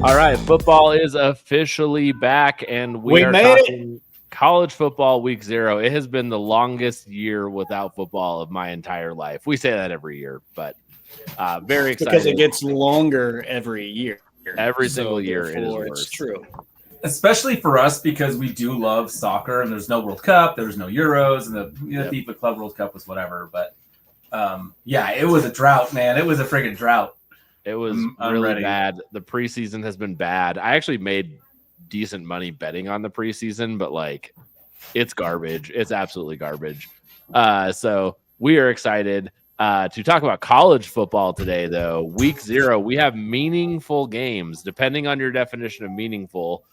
All right, football is officially back, and we are made talking college football week 0. It has been the longest year without football of my entire life. We say that every year, but very excited. Because it gets longer every year. Every single year it is Therefore, worse. it's true. Especially for us, because we do love soccer, and there's no World Cup, there's no Euros, and the FIFA Club World Cup was whatever. But yeah, it was a drought, man. It was a friggin' drought. It was really bad. The preseason has been bad. I actually made decent money betting on the preseason, but like it's garbage. It's absolutely garbage. So we are excited to talk about college football today, though. Week 0, we have meaningful games. Depending on your definition of meaningful,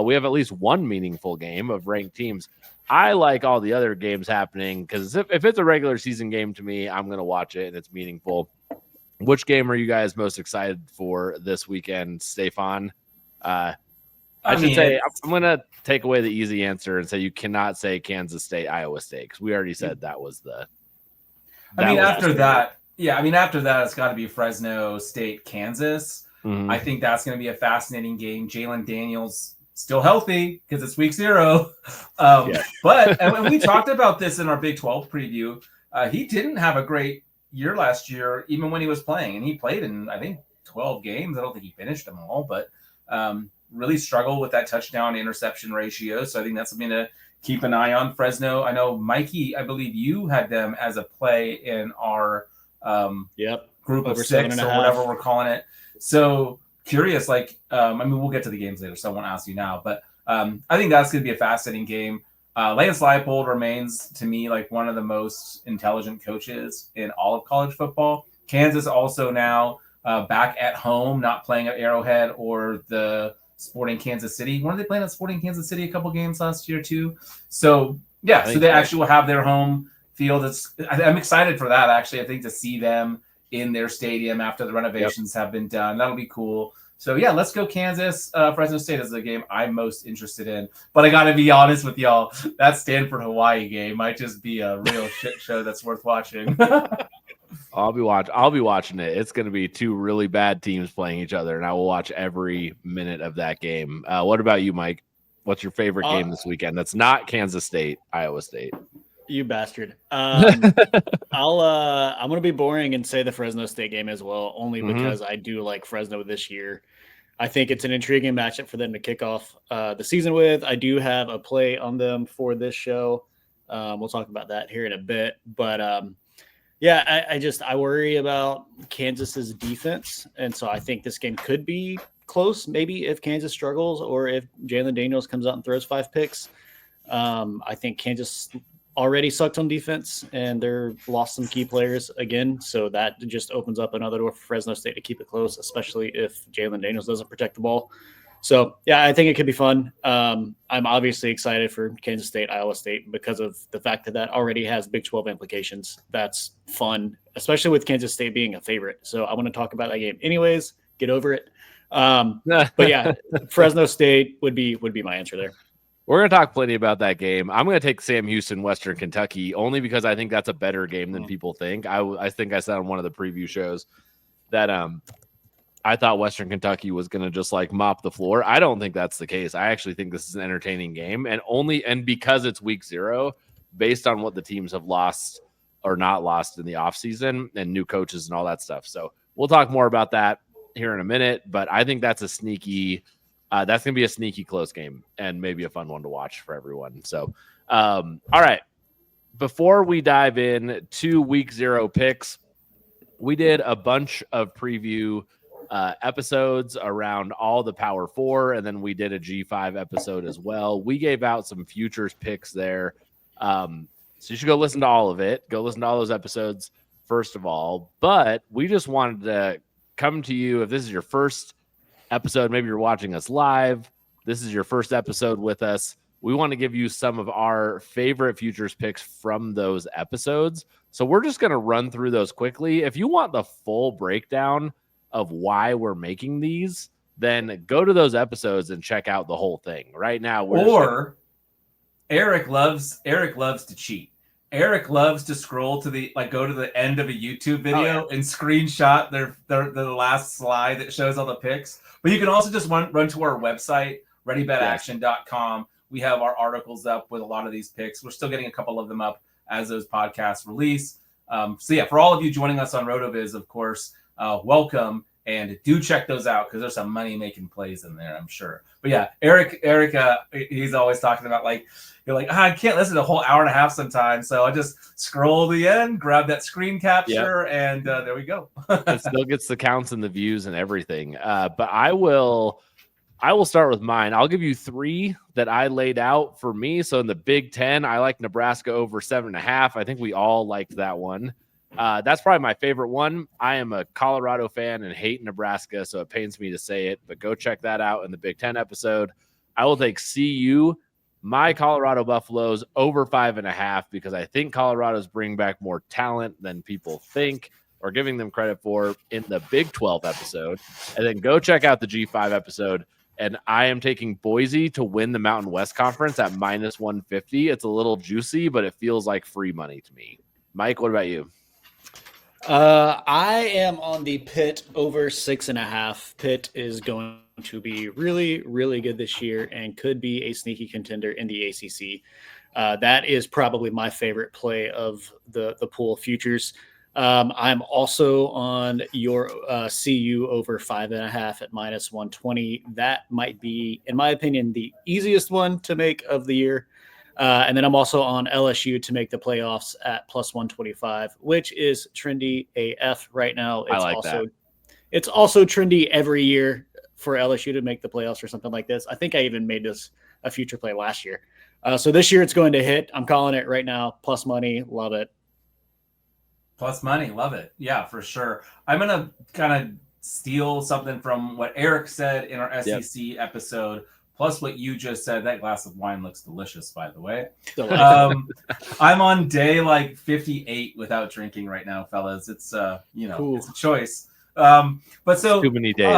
we have at least one meaningful game of ranked teams. I like all the other games happening because if it's a regular season game to me, I'm going to watch it and it's meaningful. Which game are you guys most excited for this weekend, Stefan? I should say I'm going to take away the easy answer and say you cannot say Kansas State, Iowa State, because we already said that was the. After that, it's got to be Fresno State, Kansas. Mm-hmm. I think that's going to be a fascinating game. Jalen Daniels still healthy because it's week 0. But and we talked about this in our Big 12 preview. He didn't have a great year last year, even when he was playing, and he played in I think 12 games. I don't think he finished them all, but really struggled with that touchdown interception ratio. So I think that's something to keep an eye on. Fresno, I know Mikey, I believe you had them as a play in our group of 6 or whatever we're calling it. So curious, we'll get to the games later, so I won't ask you now, but I think that's going to be a fascinating game. Lance Leipold remains, to me, like one of the most intelligent coaches in all of college football. Kansas also now back at home, not playing at Arrowhead or the Sporting Kansas City. Weren't they playing at Sporting Kansas City a couple games last year too? So, so they actually will have their home field. I'm excited for that, actually. I think to see them in their stadium after the renovations have been done. That'll be cool. So, let's go Kansas. Fresno State is the game I'm most interested in. But I got to be honest with y'all. That Stanford-Hawaii game might just be a real shit show that's worth watching. I'll be watching it. It's going to be 2 really bad teams playing each other, and I will watch every minute of that game. What about you, Mike? What's your favorite game this weekend? That's not Kansas State, Iowa State. You bastard. I'm going to be boring and say the Fresno State game as well, only because I do like Fresno this year. I think it's an intriguing matchup for them to kick off the season with. I do have a play on them for this show. We'll talk about that here in a bit. But, I worry about Kansas's defense. And so I think this game could be close, maybe if Kansas struggles or if Jalen Daniels comes out and throws 5 picks. I think Kansas already sucked on defense and they're lost some key players again. So that just opens up another door for Fresno State to keep it close, especially if Jalen Daniels doesn't protect the ball. So, I think it could be fun. I'm obviously excited for Kansas State, Iowa State because of the fact that already has Big 12 implications. That's fun, especially with Kansas State being a favorite. So I want to talk about that game anyways, get over it. But Fresno State would be my answer there. We're going to talk plenty about that game. I'm going to take Sam Houston, Western Kentucky, only because I think that's a better game than people think. I think I said on one of the preview shows that I thought Western Kentucky was going to just mop the floor. I don't think that's the case. I actually think this is an entertaining game, and because it's week 0, based on what the teams have lost or not lost in the offseason and new coaches and all that stuff. So we'll talk more about that here in a minute, but I think that's that's going to be a sneaky close game and maybe a fun one to watch for everyone. So, all right. Before we dive in to week 0 picks, we did a bunch of preview episodes around all the Power 4, and then we did a G5 episode as well. We gave out some futures picks there. So you should go listen to all of it. Go listen to all those episodes, first of all. But we just wanted to come to you, if this is your first episode, maybe you're watching us live, this is your first episode with us, we want to give you some of our favorite futures picks from those episodes. So we're just going to run through those quickly. If you want the full breakdown of why we're making these, then go to those episodes and check out the whole thing. Right now, Eric loves to cheat. Eric loves to scroll to go to the end of a YouTube video and screenshot the last slide that shows all the picks. But you can also just run to our website, readybetaction.com. We have our articles up with a lot of these picks. We're still getting a couple of them up as those podcasts release. For all of you joining us on RotoViz, of course, welcome. And do check those out because there's some money-making plays in there, I'm sure. But yeah, Eric, he's always talking about you're like, I can't listen to a whole hour and a half sometimes, so I just scroll to the end, grab that screen capture, and there we go. It still gets the counts and the views and everything. But I will start with mine. I'll give you 3 that I laid out for me. So in the Big Ten, I like Nebraska over 7.5. I think we all liked that one. That's probably my favorite one. I am a Colorado fan and hate Nebraska, so it pains me to say it, but go check that out in the Big Ten episode. I will take CU, my Colorado Buffaloes, over 5.5 because I think Colorado's bringing back more talent than people think or giving them credit for in the Big 12 episode. And then go check out the G5 episode. And I am taking Boise to win the Mountain West Conference at -150. It's a little juicy, but it feels like free money to me. Mike, what about you? I am on the Pitt over 6.5. Pitt is going to be really, really good this year and could be a sneaky contender in the ACC. That is probably my favorite play of the pool of futures. I'm also on your CU over 5.5 at -120. That might be, in my opinion, the easiest one to make of the year. And then I'm also on LSU to make the playoffs at +125, which is trendy AF right now. I like that. It's also trendy every year for LSU to make the playoffs or something like this. I think I even made this a future play last year. So this year it's going to hit. I'm calling it right now. Plus money. Love it. Plus money. Love it. Yeah, for sure. I'm going to kind of steal something from what Eric said in our SEC episode. Plus what you just said. That glass of wine looks delicious, by the way. I'm on day 58 without drinking right now, fellas. It's it's a choice. But so too many days.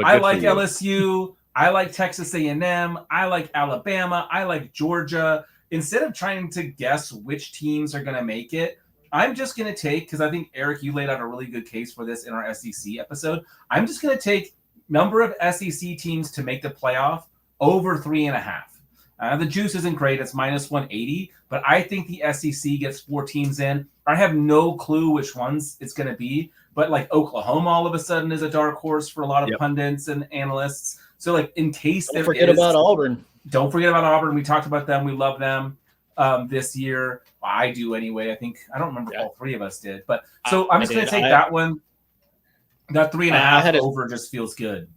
I like LSU. I like Texas A&M. I like Alabama. I like Georgia. Instead of trying to guess which teams are going to make it, I'm just going to take, because I think, Eric, you laid out a really good case for this in our SEC episode. I'm just going to take number of SEC teams to make the playoff over 3.5. The juice isn't great. It's -180, but I think the SEC gets 4 teams in. I have no clue which ones it's going to be, but Oklahoma all of a sudden is a dark horse for a lot of pundits and analysts. So in case don't forget about Auburn. Don't forget about Auburn. We talked about them. We love them this year. I do anyway. I don't remember if all 3 of us did, but so I'm just going to take that one. That 3.5 over just feels good.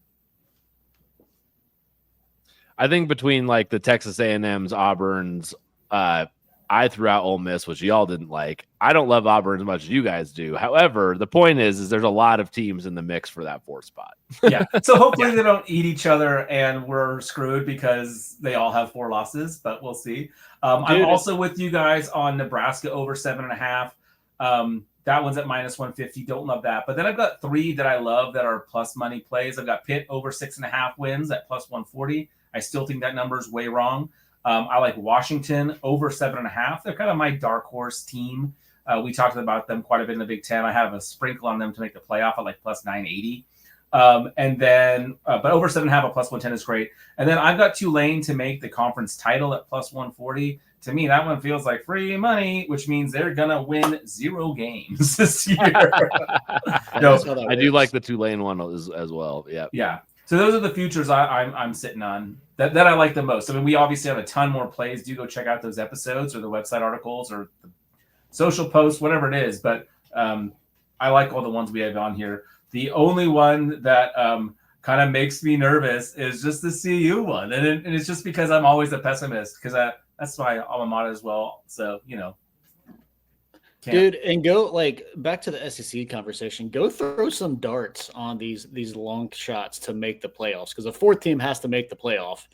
I think between the Texas A&M's, Auburn's, I threw out Ole Miss, which y'all didn't like. I don't love Auburn as much as you guys do. However, the point is there's a lot of teams in the mix for that 4th spot. Yeah. So hopefully they don't eat each other and we're screwed because they all have 4 losses, but we'll see. I'm also with you guys on Nebraska over 7.5. That one's at -150. Don't love that. But then I've got 3 that I love that are plus money plays. I've got Pitt over 6.5 wins at +140. I still think that number is way wrong. I like Washington over 7.5. They're kind of my dark horse team. We talked about them quite a bit in the Big Ten. I have a sprinkle on them to make the playoff at +980. And then, but over 7.5 at +110 is great. And then I've got Tulane to make the conference title at +140. To me, that one feels like free money, which means they're gonna win 0 games this year. I do like the Tulane one as well. Yeah. Yeah. So those are the futures I'm sitting on that I like the most. I mean, we obviously have a ton more plays. Do go check out those episodes or the website articles or the social posts, whatever it is. But I like all the ones we have on here. The only one that kind of makes me nervous is just the CU one. And it's just because I'm always a pessimist because that's my alma mater as well. So, Dude, and go back to the SEC conversation. Go throw some darts on these long shots to make the playoffs because the 4th team has to make the playoff.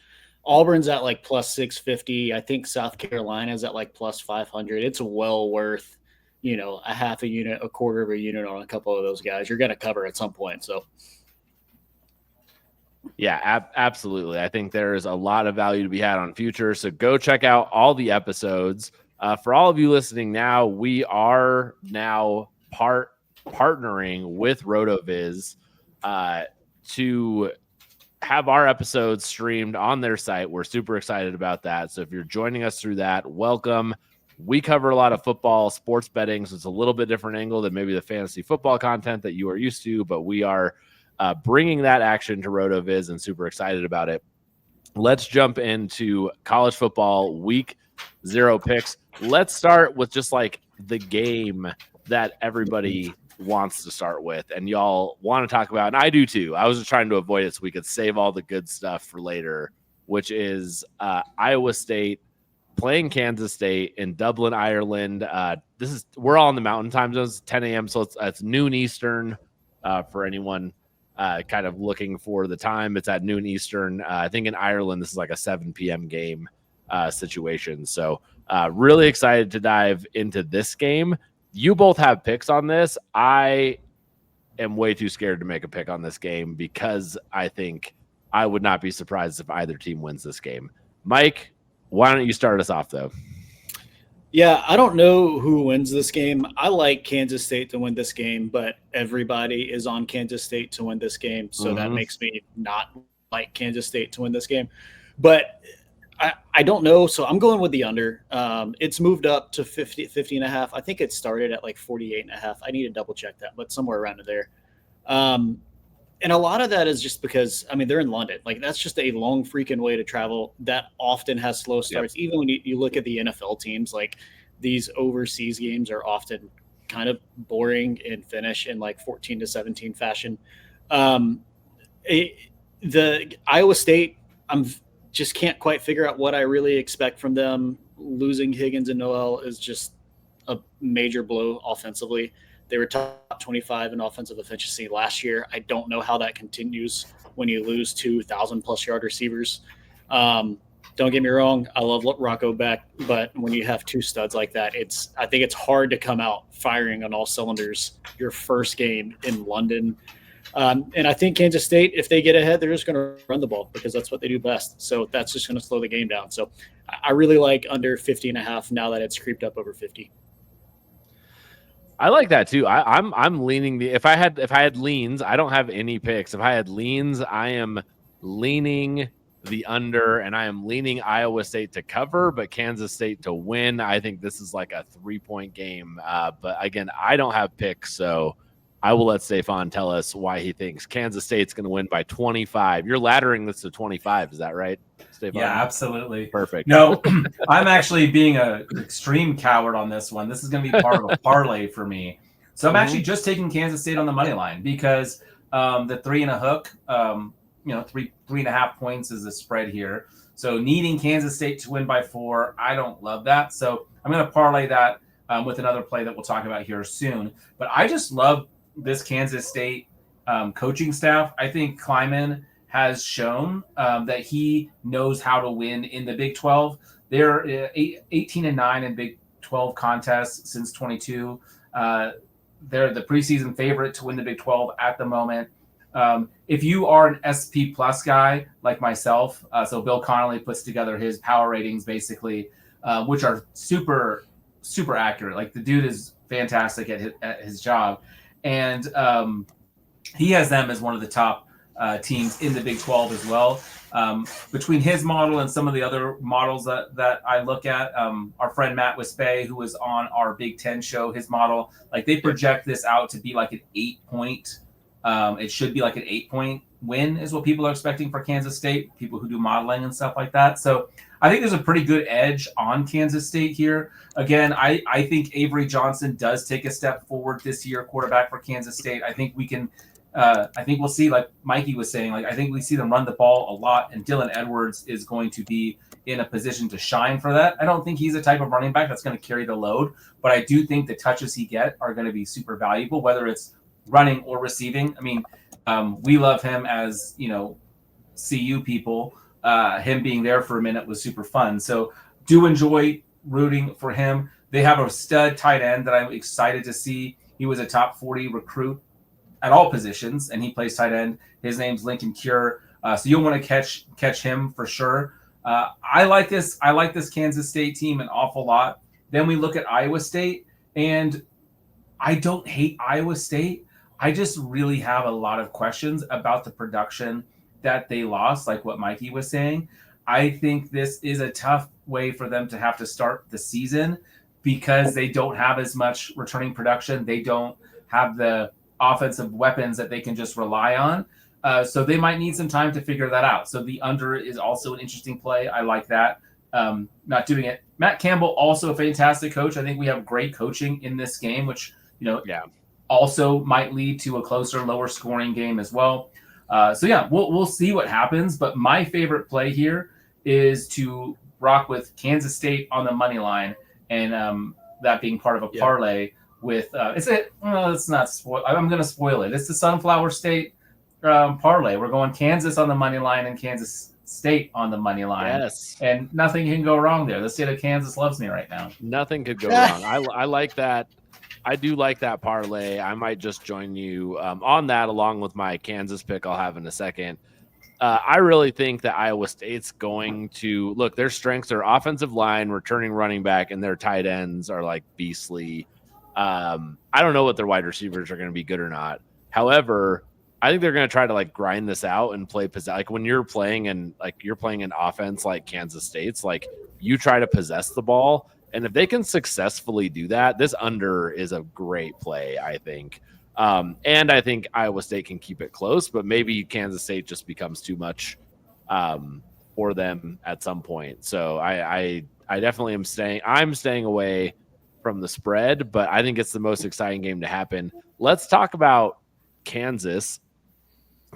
Auburn's at +650. I think South Carolina's at +500. It's well worth, a half a unit, a quarter of a unit on a couple of those guys. You're going to cover at some point. So, yeah, absolutely. I think there is a lot of value to be had on futures. So go check out all the episodes. For all of you listening now, we are now partnering with RotoViz to have our episodes streamed on their site. We're super excited about that. So if you're joining us through that, welcome. We cover a lot of football, sports betting, so it's a little bit different angle than maybe the fantasy football content that you are used to, but we are bringing that action to RotoViz and super excited about it. Let's jump into college football week 0 picks. Let's start with just like the game that everybody wants to start with and y'all want to talk about, and I do too. I was just trying to avoid it so we could save all the good stuff for later, which is Iowa State playing Kansas State in Dublin, Ireland. We're all in the Mountain Time zones, 10 a.m. So it's noon Eastern for anyone kind of looking for the time. It's at noon Eastern. I think in Ireland, this is like a 7 p.m. game situation. So really excited to dive into this game. You both have picks on this. I am way too scared to make a pick on this game because I think I would not be surprised if either team wins this game. Mike, why don't you start us off, though? Yeah, I don't know who wins this game. I like Kansas State to win this game, but everybody is on Kansas State to win this game, so that makes me not like Kansas State to win this game. But I don't know, so I'm going with the under. It's moved up to 50 and a half. I think it started at like 48 and a half. I need to double check that, but somewhere around there. And a lot of that is just because, I mean, they're in London. Like, that's just a long freaking way to travel. That often has slow starts. Yep. Even when you look at the NFL teams, like these overseas games are often kind of boring and finish in like 14 to 17 fashion. The Iowa State, just can't quite figure out what I really expect from them. Losing Higgins and Noel is just a major blow offensively. They were top 25 in offensive efficiency last year. I don't know how that continues when you lose 2,000-plus yard receivers. Don't get me wrong, I love Rocco Beck, but when you have two studs like that, I think it's hard to come out firing on all cylinders your first game in London. And I think Kansas State, if they get ahead, they're just going to run the ball because that's what they do best. So that's just going to slow the game down. So I really like under 50 and a half now that it's creeped up over 50. I like that too. I'm leaning if I had leans, I don't have any picks. If I had leans, I am leaning the under, and I am leaning Iowa State to cover, but Kansas State to win. I think this is like a 3-point game. But again, I don't have picks, so I will let Stefan tell us why he thinks Kansas State's going to win by 25. You're laddering this to 25. Is that right, Stefan? Yeah, absolutely. Perfect. No, I'm actually being an extreme coward on this one. This is going to be part of a parlay for me. So I'm actually just taking Kansas State on the money line because the 3 and a hook, 3.5 points is the spread here. So needing Kansas State to win by 4, I don't love that. So I'm going to parlay that with another play that we'll talk about here soon. But I just love this Kansas State coaching staff. I think Kleiman has shown that he knows how to win in the Big 12. They're 18-9 in Big 12 contests since 22. They're the preseason favorite to win the Big 12 at the moment. If you are an SP plus guy like myself, so Bill Connolly puts together his power ratings basically, which are super, super accurate. Like the dude is fantastic at his job. And he has them as one of the top teams in the Big 12 as well. Between his model and some of the other models that I look at, our friend Matt Wispay, who was on our Big 10 show, his model, like they project this out to be like an 8-point. It should be like an 8-point win is what people are expecting for Kansas State, people who do modeling and stuff like that. So I think there's a pretty good edge on Kansas State here. Again, I think Avery Johnson does take a step forward this year, quarterback for Kansas State. I think we can I think we'll see, like Mikey was saying, like I think we see them run the ball a lot, and Dylan Edwards is going to be in a position to shine for that. I don't think he's the type of running back that's going to carry the load, but I do think the touches he get are going to be super valuable, whether it's running or receiving. I mean, we love him as, CU people. Him being there for a minute was super fun. So do enjoy rooting for him. They have a stud tight end that I'm excited to see. He was a top 40 recruit at all positions, and he plays tight end. His name's Lincoln Cure. So you'll want to catch him for sure. I like this Kansas State team an awful lot. Then we look at Iowa State, and I don't hate Iowa State. I just really have a lot of questions about the production that they lost, like what Mikey was saying. I think this is a tough way for them to have to start the season because they don't have as much returning production. They don't have the offensive weapons that they can just rely on. So they might need some time to figure that out. So the under is also an interesting play. I like that. Not doing it. Matt Campbell, also a fantastic coach. I think we have great coaching in this game, which, also might lead to a closer, lower scoring game as well. We'll see what happens. But my favorite play here is to rock with Kansas State on the money line, and that being part of a parlay with it's not spoil. I'm going to spoil it. It's the Sunflower State parlay. We're going Kansas on the money line and Kansas State on the money line. Yes, and nothing can go wrong there. The state of Kansas loves me right now. Nothing could go wrong. I like that. I do like that parlay. I might just join you on that along with my Kansas pick I'll have in a second. I really think that Iowa State's going to look, their strengths are offensive line, returning running back, and their tight ends are like beastly. I don't know what their wide receivers are going to be good or not. However, I think they're going to try to like grind this out and play like when you're playing an offense like Kansas State's, like you try to possess the ball. And if they can successfully do that, this under is a great play, I think. And I think Iowa State can keep it close, but maybe Kansas State just becomes too much for them at some point. So I definitely I'm staying away from the spread, but I think it's the most exciting game to happen. Let's talk about Kansas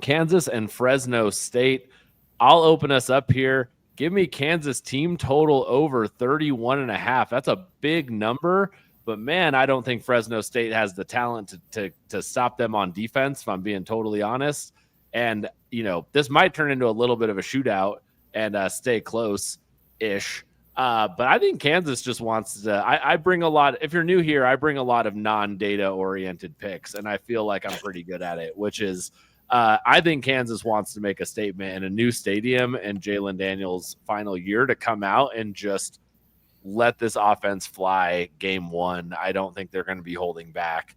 and Fresno State. I'll open us up here. Give me Kansas team total over 31.5. That's a big number, but man, I don't think Fresno State has the talent to stop them on defense, if I'm being totally honest. And, this might turn into a little bit of a shootout and stay close-ish. But I think Kansas just wants to I bring a lot. If you're new here, I bring a lot of non-data oriented picks, and I feel like I'm pretty good at it, which is I think Kansas wants to make a statement in a new stadium and Jalen Daniels' final year to come out and just let this offense fly game one. I don't think they're going to be holding back.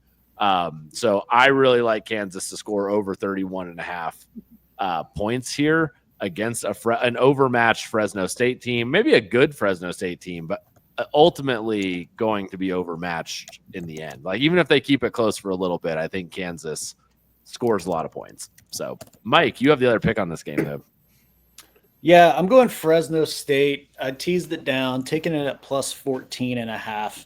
So I really like Kansas to score over 31.5 points here against an overmatched Fresno State team, maybe a good Fresno State team, but ultimately going to be overmatched in the end. Like even if they keep it close for a little bit, I think Kansas scores a lot of points. So, Mike, you have the other pick on this game, though. Yeah, I'm going Fresno State. I teased it down, taking it at plus 14.5.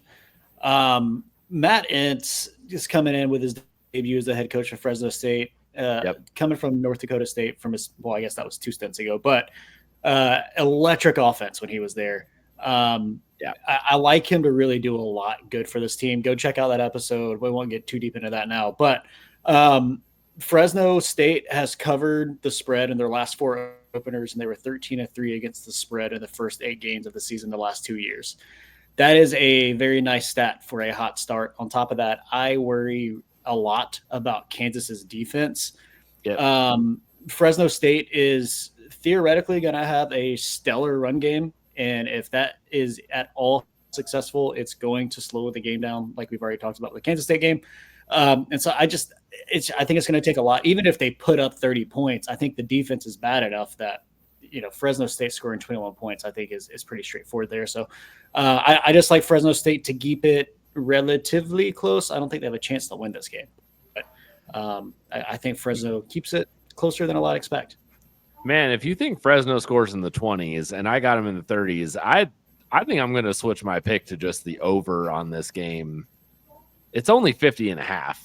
Matt Entz just coming in with his debut as the head coach of Fresno State, coming from North Dakota State I guess that was 2 stints ago, but electric offense when he was there. I like him to really do a lot good for this team. Go check out that episode. We won't get too deep into that now, but Fresno State has covered the spread in their last 4 openers, and they were 13-3 against the spread in the first 8 games of the season the last 2 years. That is a very nice stat for a hot start. On top of that, I worry a lot about Kansas's defense. Fresno State is theoretically going to have a stellar run game, and if that is at all successful, it's going to slow the game down like we've already talked about with the Kansas State game. And so I think it's going to take a lot. Even if they put up 30 points, I think the defense is bad enough that, Fresno State scoring 21 points, I think is pretty straightforward there. So I just like Fresno State to keep it relatively close. I don't think they have a chance to win this game, but I think Fresno keeps it closer than a lot expect. Man, if you think Fresno scores in the 20s and I got them in the 30s, I think I'm going to switch my pick to just the over on this game. It's only 50.5.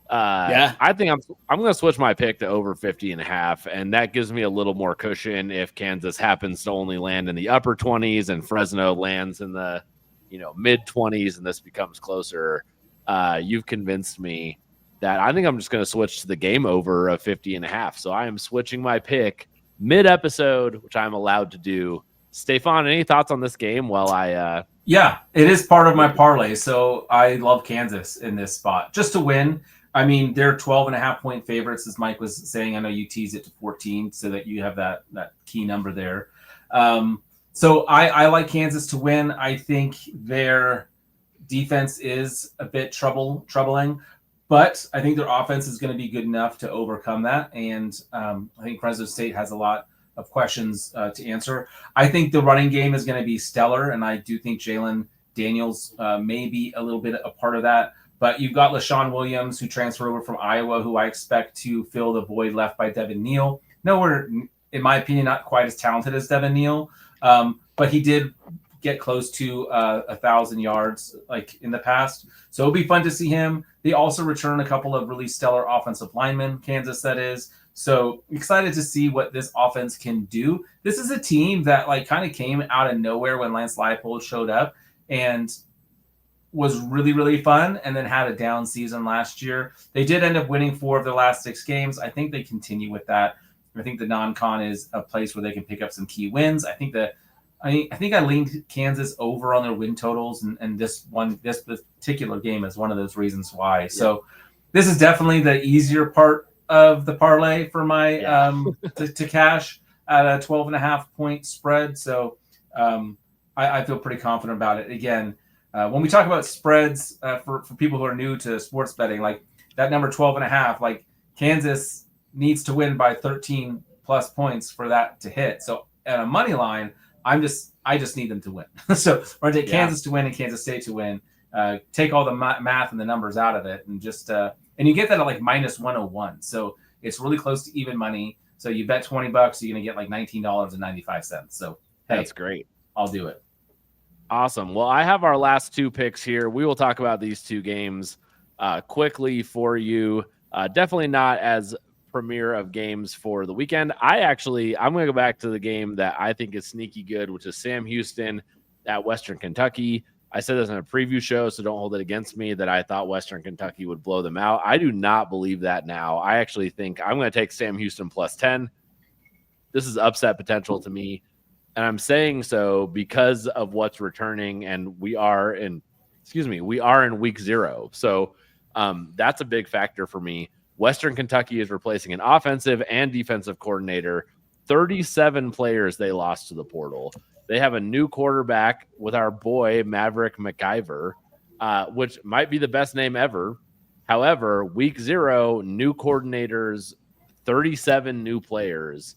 I think I'm going to switch my pick to over 50.5, and that gives me a little more cushion if Kansas happens to only land in the upper 20s and Fresno lands in the mid 20s and this becomes closer. You've convinced me that I think I'm just going to switch to the game over of 50.5. So I am switching my pick mid episode, which I'm allowed to do. Stefan, any thoughts on this game while I Yeah, it is part of my parlay. So I love Kansas in this spot just to win. I mean, they're 12.5-point favorites, as Mike was saying. I know you teased it to 14 so that you have that key number there. So I like Kansas to win. I think their defense is a bit troubling, but I think their offense is going to be good enough to overcome that. And I think Fresno State has a lot of questions to answer. I think the running game is going to be stellar, and I do think Jalen Daniels may be a little bit a part of that. But you've got LaShawn Williams, who transferred over from Iowa, who I expect to fill the void left by Devin Neal. Nowhere, in my opinion, not quite as talented as Devin Neal, but he did get close to 1,000 yards like in the past. So it'll be fun to see him. They also return a couple of really stellar offensive linemen, Kansas that is. So excited to see what this offense can do. This is a team that like kind of came out of nowhere when Lance Leipold showed up and was really, really fun, and then had a down season last year. They did end up winning 4 of their last 6 games. I think they continue with that. I think the non-con is a place where they can pick up some key wins. I think I leaned Kansas over on their win totals, and this particular game is one of those reasons why. So this is definitely the easier part of the parlay for my to cash at a 12.5 point spread. So I feel pretty confident about it. Again, when we talk about spreads for people who are new to sports betting, like that number 12.5, like Kansas needs to win by 13 plus points for that to hit. So at a money line, I just need them to win. So we're gonna take Kansas to win and Kansas State to win. Take all the math and the numbers out of it, and just and you get that at like minus 101. So it's really close to even money. So you bet $20, you're gonna get like $19.95. So hey, that's great. I'll do it. Awesome. Well, I have our last 2 picks here. We will talk about these 2 games quickly for you. Definitely not as premiere of games for the weekend. I'm going to go back to the game that I think is sneaky good, which is Sam Houston at Western Kentucky. I said this in a preview show, so don't hold it against me that I thought Western Kentucky would blow them out. I do not believe that now. I actually think I'm going to take Sam Houston plus 10. This is upset potential to me. And I'm saying so because of what's returning, and we are in week 0. So that's a big factor for me. Western Kentucky is replacing an offensive and defensive coordinator. 37 players they lost to the portal. They have a new quarterback with our boy Maverick McIver, which might be the best name ever. However, week 0, new coordinators, 37 new players.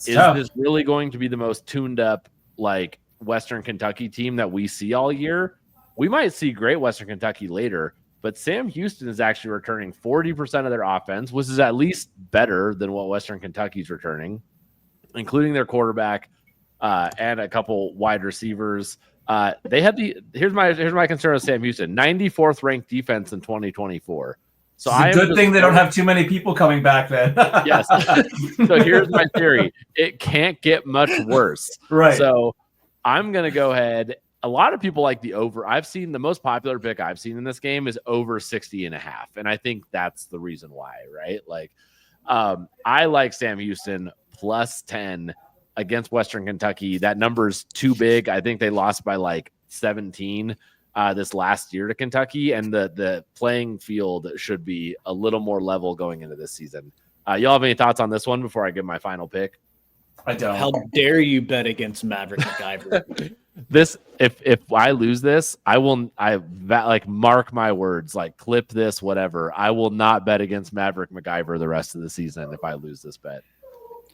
Is this really going to be the most tuned up like Western Kentucky team that we see all year? We might see great Western Kentucky later, but Sam Houston is actually returning 40% of their offense, which is at least better than what Western Kentucky's returning, including their quarterback and a couple wide receivers. They had here's my concern with Sam Houston, 94th ranked defense in 2024. So it's a good thing they don't have too many people coming back then. Yes. So here's my theory. It can't get much worse. Right. So I'm going to go ahead. A lot of people like the over. I've seen the most popular pick I've seen in this game is over 60.5. And I think that's the reason why, right? Like I like Sam Houston plus 10 against Western Kentucky. That number's too big. I think they lost by like 17 this last year to Kentucky, and the playing field should be a little more level going into this season. Y'all have any thoughts on this one before I give my final pick? I don't. How dare you bet against Maverick McIver? This, if I lose this, mark my words, like clip this, whatever. I will not bet against Maverick McIver the rest of the season if I lose this bet.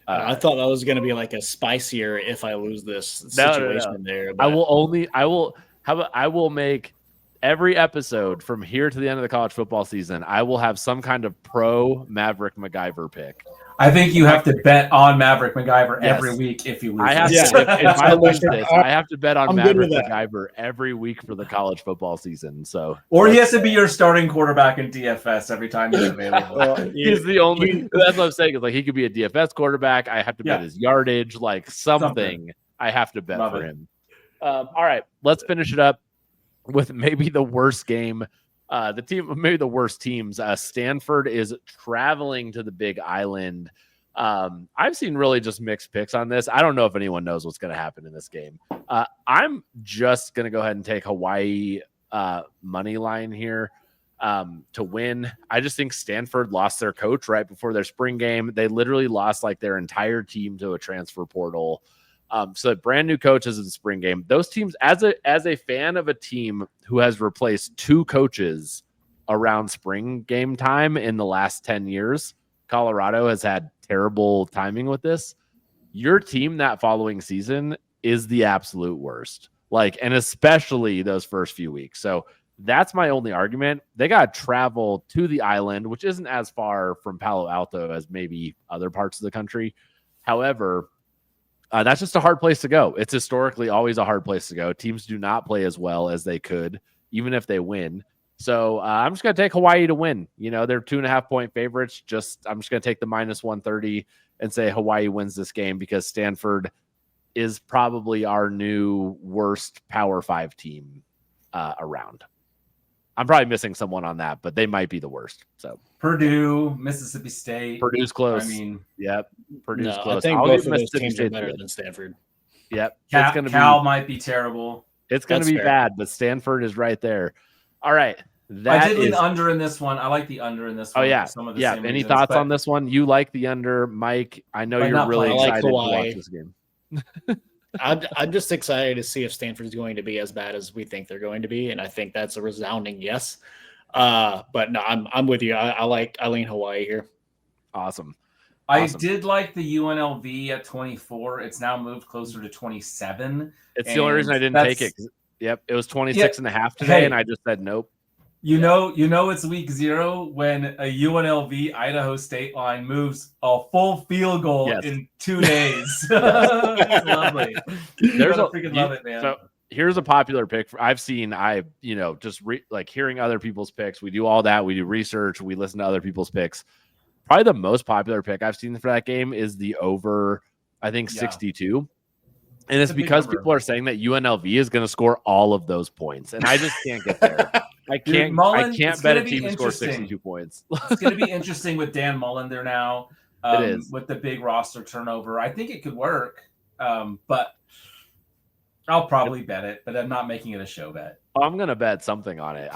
I thought that was going to be like a spicier if I lose this situation there. But I will make every episode from here to the end of the college football season. I will have some kind of pro Maverick McIver pick. I think you have to bet on Maverick McIver every week if you lose. If I lose this, I have to bet on Maverick McIver every week for the college football season. So, or he has to be your starting quarterback in DFS every time he's available. He's the only. That's what I'm saying. Is like he could be a DFS quarterback. I have to bet his yardage, like something. I have to bet for him. All right, let's finish it up with maybe the worst game. Maybe the worst teams. Stanford is traveling to the Big Island. I've seen really just mixed picks on this. I don't know if anyone knows what's going to happen in this game. I'm just going to go ahead and take Hawaii money line here to win. I just think Stanford lost their coach right before their spring game. They literally lost like their entire team to a transfer portal. So brand new coaches in the spring game. Those teams, as a fan of a team who has replaced 2 coaches around spring game time in the last 10 years, Colorado has had terrible timing with this. Your team that following season is the absolute worst. And especially those first few weeks. So that's my only argument. They got to travel to the island, which isn't as far from Palo Alto as maybe other parts of the country. However, that's just a hard place to go. It's historically always a hard place to go. Teams do not play as well as they could, even if they win. So I'm just going to take Hawaii to win. They're 2.5-point favorites. I'm just going to take the -130 and say Hawaii wins this game because Stanford is probably our new worst Power 5 team around. I'm probably missing someone on that, but they might be the worst. So Purdue, Mississippi State. Purdue's close. Yep. Purdue's close. I think both of those teams are better than Stanford. Yep. Cal might be terrible. It's going to be bad, but Stanford is right there. All right. I did the under in this one. I like the under in this one. Oh, yeah. Some of the Any reasons, thoughts on this one? You like the under, Mike? I know you're really excited to watch this game. I'm just excited to see if Stanford's going to be as bad as we think they're going to be, and I think that's a resounding yes. But no, I'm with you. I lean Hawaii here. Awesome. I did like the UNLV at 24. It's now moved closer to 27. It's the only reason I didn't take it. Yep, it was 26.5 today, and I just said nope. You know, it's week 0 when a UNLV Idaho State line moves a full field goal in 2 days. It's lovely. Love it, man. So here's a popular pick. Hearing other people's picks. We do all that. We do research. We listen to other people's picks. Probably the most popular pick I've seen for that game is the over, I think, 62. And it's because people are saying that UNLV is going to score all of those points. And I just can't get there. I can't bet a team to score 62 points. It's going to be interesting with Dan Mullen there now. It is. With the big roster turnover. I think it could work, but I'll probably bet it, but I'm not making it a show bet. I'm going to bet something on it.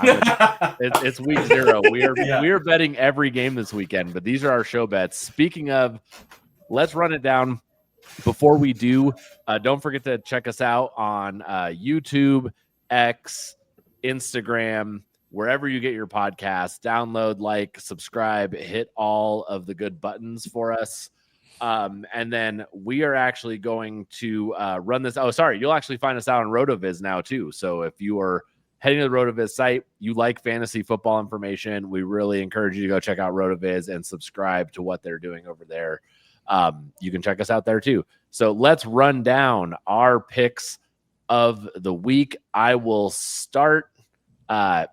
It's week 0. We are betting every game this weekend, but these are our show bets. Speaking of, let's run it down. Before we do, don't forget to check us out on YouTube, X, Instagram, wherever you get your podcasts. Download, subscribe, hit all of the good buttons for us. And then we are actually going to run this. Oh, sorry. You'll actually find us out on RotoViz now too. So if you are heading to the RotoViz site, you like fantasy football information, we really encourage you to go check out RotoViz and subscribe to what they're doing over there. You can check us out there too. So let's run down our picks of the week. I will start. I'm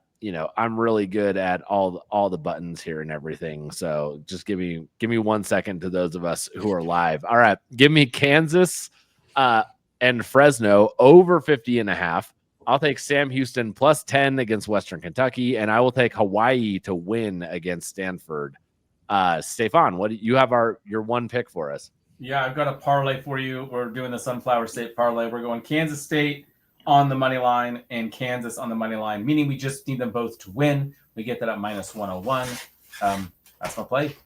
really good at all the buttons here and everything. So just give me 1 second to those of us who are live. All right. Give me Kansas and Fresno over 50.5. I'll take Sam Houston +10 against Western Kentucky, and I will take Hawaii to win against Stanford. Stefan, what do you have your one pick for us? Yeah, I've got a parlay for you. We're doing the Sunflower State parlay. We're going Kansas State on the money line and Kansas on the money line, meaning we just need them both to win. We get that at -101. That's my play.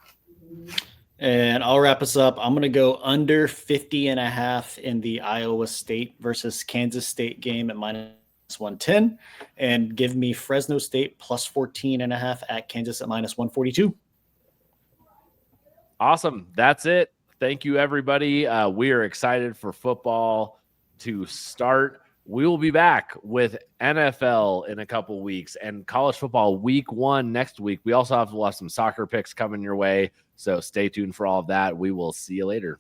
And I'll wrap us up. I'm going to go under 50.5 in the Iowa State versus Kansas State game at -110, and give me Fresno State +14.5 at Kansas at -142. Awesome. That's it. Thank you, everybody. We are excited for football to start. We will be back with NFL in a couple weeks and college football week 1 next week. We also have some soccer picks coming your way, so stay tuned for all of that. We will see you later.